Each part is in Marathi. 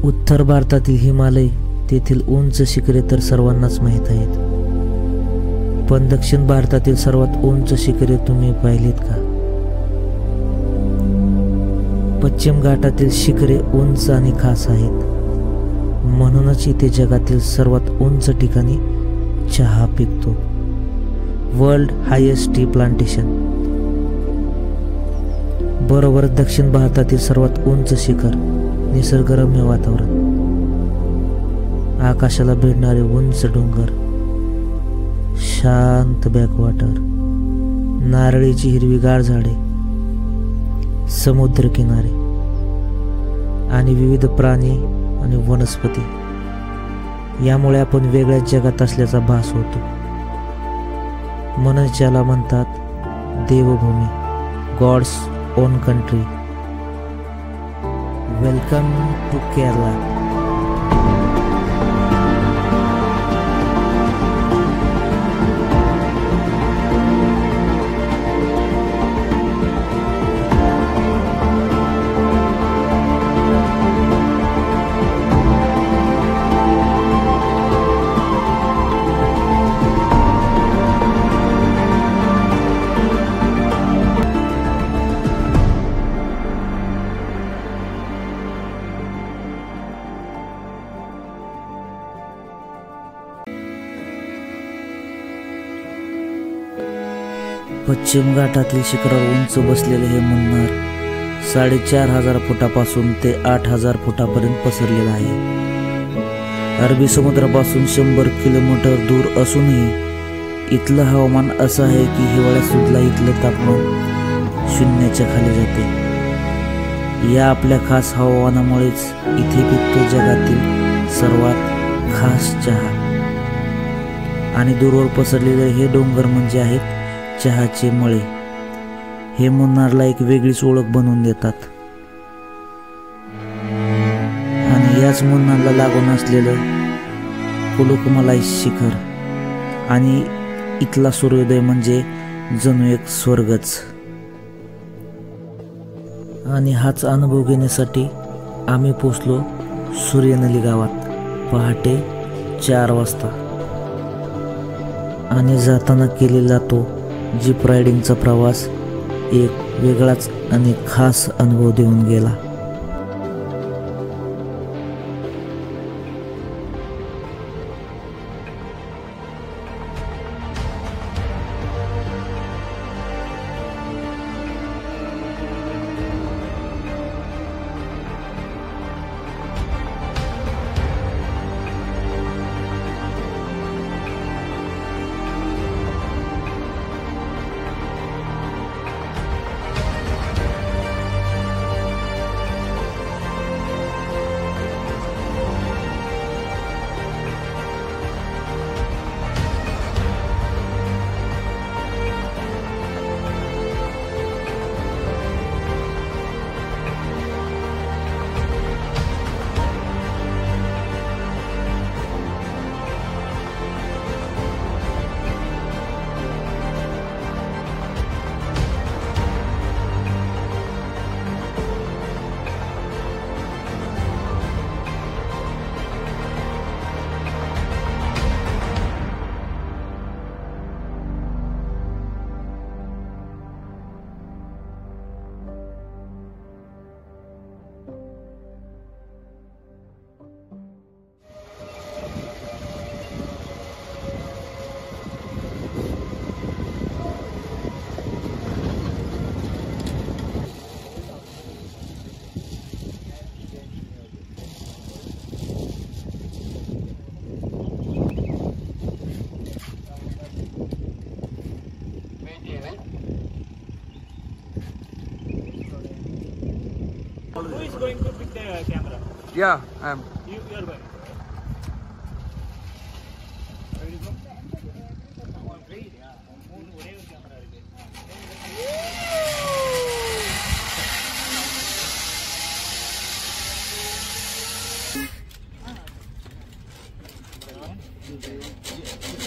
उत्तर भारतातील हिमालय, तेथील उंच शिखरे तर सर्वांनाच माहीत आहेत, पण दक्षिण भारतातील सर्वात उंच शिखरे तुम्ही पाहिलीत का? पश्चिम घाटातील शिखरे उंच आणि खास आहेत, म्हणूनच इथे जगातील सर्वात उंच ठिकाणी चहा पिकतो. World highest tea plantation. बरोबर दक्षिण भारतातील सर्वात उंच शिखर, निसर्गरम्य वातावरण, आकाशाला भिडणारे उंच डोंगर, शांत बॅकवॉटर, नारळीची हिरवीगार झाडे, समुद्र किनारे आणि विविध प्राणी आणि वनस्पती. यामुळे आपण वेगळ्याच जगात असल्याचा भास होतो. म्हणून ज्याला म्हणतात देवभूमी, God's own country. Welcome to Kerala. पश्चिम घाटातील शिखरावर उंच बसलेले हे मुन्नार 4,500 फुटापासून ते 8,000 फुटापर्यंत पसरलेलं आहे. अरबी समुद्रापासून 100 किलोमीटर दूर असूनही इथलं हवामान असं आहे की हिवाळ्यात सुद्धा इथलं तापमान 0च्या खाली जाते. या आपल्या खास हवामानामुळेच इथे पिकतो जगातील सर्वात खास चहा. आणि दूरवर पसरलेले हे डोंगर म्हणजे आहेत चहाचे मळे. हे मुन्नारला एक वेगळीच ओळख बनवून देतात. आणि याच मुन्नारला लागून असलेलं कुलुकुमलाई शिखर आणि इथला सूर्योदय म्हणजे जणू एक स्वर्गच. आणि हाच अनुभव घेण्यासाठी आम्ही पोचलो सूर्यनली गावात पहाटे 4 वाजता. आणि जाताना केलेला तो जीप रायडिंगचा प्रवास एक वेगळाच आणि खास अनुभव देऊन गेला. Who is going to pick the camera? Yeah, I am. You are going.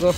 Go.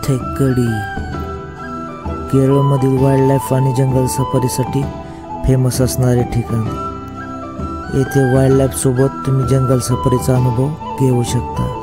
Thekkady केरळमधील वाईल्ड लाईफ आणि जंगल सफारीसाठी फेमस असणारे ठिकाण. येथे वाईल्ड लाईफ सोबत तुम्ही जंगल सफारीचा अनुभव घेऊ शकता.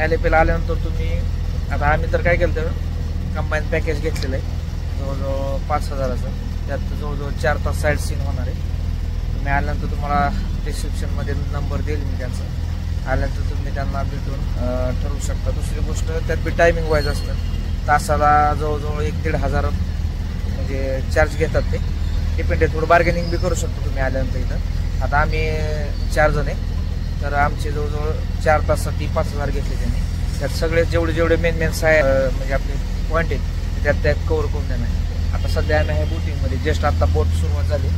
एलिपेला आल्यानंतर तुम्ही आता आम्ही तर काय केलं तर कंबाईन पॅकेज घेतलेलं आहे जवळजवळ 5,000चं. त्यात जवळजवळ 4 तास साईड सीन होणार आहे. तुम्ही आल्यानंतर तुम्हाला डिस्क्रिप्शनमध्ये नंबर देईल मी त्यांचा. आल्यानंतर तुम्ही त्यांना भेटून ठरवू शकता. दुसरी गोष्ट त्यात बी टायमिंग वाईज असतं. तासाला जवळजवळ 1-1,500 म्हणजे चार्ज घेतात ते. डिपेंड आहे, थोडं बार्गेनिंग बी करू शकतो तुम्ही आल्यानंतर इथं. आता आम्ही 4 जण आहे तर आमचे जवळजवळ 4 तासासाठी 5,000 घेतले त्यांनी. त्यात सगळे जेवढे मेन म्हणजे आपले पॉईंट आहेत त्यात कव्हर करून देणार. आता सध्या आम्ही आहे बोटिंगमध्ये. जस्ट आता बोट सुरुवात झाली.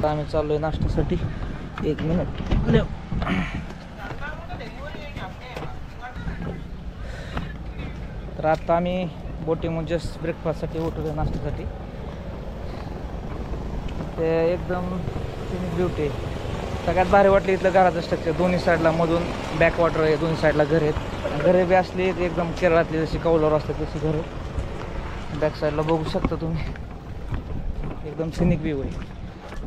आम्ही चाललोय नाश्त्यासाठी. 1 मिनिट. तर आता आम्ही बोटिंग जस्ट ब्रेकफास्टसाठी उठवतो नाश्त्यासाठी. ते एकदम ब्युटी आहे. सगळ्यात भारी वाटली इथलं घराचं स्ट्रक्चर. दोन्ही साईडला मधून बॅकवॉटर आहे, दोन्ही साईडला घर आहेत. घरे बी असली एकदम केरळातली जशी कौलावर असतात तशी घरं. बॅक साईडला बघू शकता तुम्ही. एकदम सिनिक व्ह्यू आहे.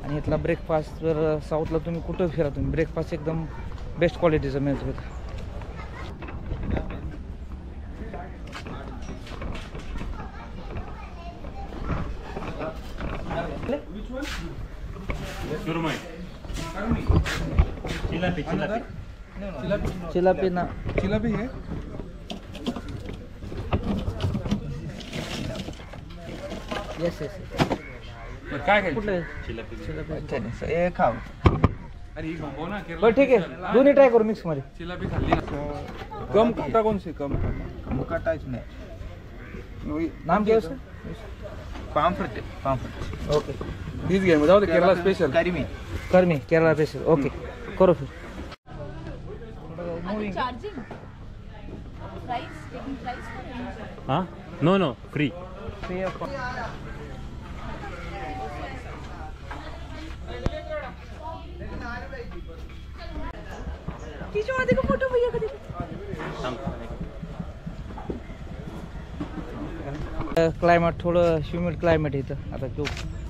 आणि इथला ब्रेकफास्ट जर साऊथला तुम्ही कुठं फिरा तुम्ही ब्रेकफास्ट एकदम बेस्ट क्वालिटीचा मिळतो इथं. चिलापी ना चिलापी है. येस काय कुठलं हे खाव. अरे बरं ठीक आहे, दोन्ही ट्राय करू मिक्स मध्ये. चिलापी खाल्ली. कम काटा कौन सी कम काटा नहीं. नाम क्या है उसका? पामफ्रेट. ओके तीच घे. जाऊ दे. केरला स्पेशल कर्मी केरला स्पेशल. ओके करो फिर. Charging price, taking price for it? Huh? No, free. खींचवा देखो फोटो भैया का देखो. क्लायमेट थोडं ह्युमिड क्लायमेट इथं. आता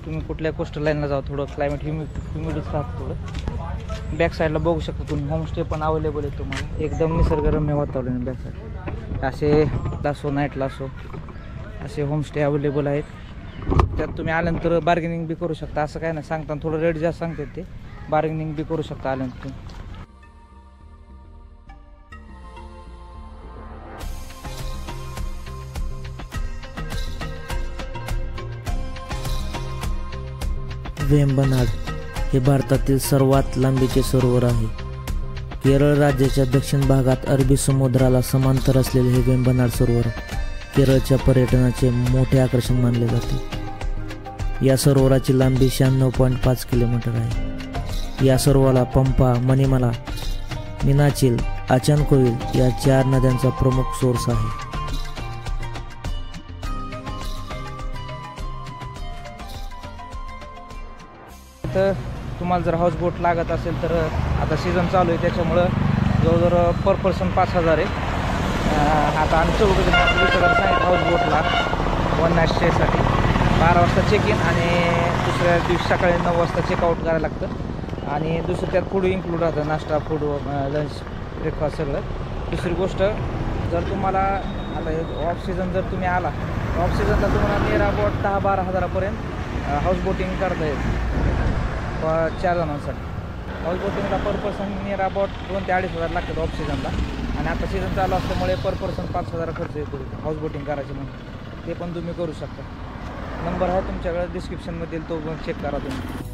तुम्ही कुठल्या कोस्टल लाईनला जाऊ थोडं क्लायमेट ह्युमिडच राहतं थोडं. बॅक साईडला बघू शकता तुम्ही होमस्टे पण अवेलेबल आहे तुम्हाला. एकदम निसर्गरम्य वातावरण बॅक साईड. असे लासो नाईट लासो असे होमस्टे अवेलेबल आहेत. त्यात तुम्ही आल्यानंतर बार्गेनिंग बी करू शकता. असं काय नाही, सांगताना थोडं रेट जास्त सांगतात ते. बार्गेनिंग बी करू शकता आल्यानंतर. वेंबनाड हे भारतातील सर्वात लांबीचे सरोवर आहे. केरळ राज्याच्या दक्षिण भागात अरबी समुद्राला समांतर असलेले हे वेंबनाड सरोवर केरळच्या पर्यटनाचे मोठे आकर्षण मानले जाते. या सरोवराची लांबी 96.5 किलोमीटर आहे. या सरोवराला पंपा, मणिमला मीनाचिल, आचानकोविल या 4 नद्यांचा प्रमुख सोर्स आहे. तर तुम्हाला जर हाऊस बोट लागत असेल तर आता सीझन चालू आहे त्याच्यामुळं जवळजवळ पर पर्सन 5,000 आहे. आता आम्ही 4 सांगितलं हाऊस बोटला 1 नाईट स्टेसाठी 12 वाजता चेक इन आणि दुसऱ्या दिवशी सकाळी 9 वाजता चेकआउट करायला लागतं. आणि दुसरं त्यात फूड इन्क्लूड राहतं, नाश्ता, फूड, लंच, ब्रेकफास्ट सगळं. दुसरी गोष्ट, जर तुम्हाला आता ऑफ सीझन जर तुम्ही आला ऑफ सीझनला तुम्हाला नियर अबाउट 10-12 हजारापर्यंत हाऊस बोटिंग करता येईल 4 जणांसाठी. हाऊस बोटिंगला पर पर्सन नियर अबाउट 2 ते 2.5 हजार लागतात ऑफ सीझनला. आणि आता सीझन चालू असल्यामुळे पर पर्सन 5,000 खर्च येतो हाऊस बोटिंग करायचे म्हणून. ते पण तुम्ही करू शकता. नंबर आहे तुमच्याकडे डिस्क्रिप्शनमध्ये, तो चेक करा तुम्ही.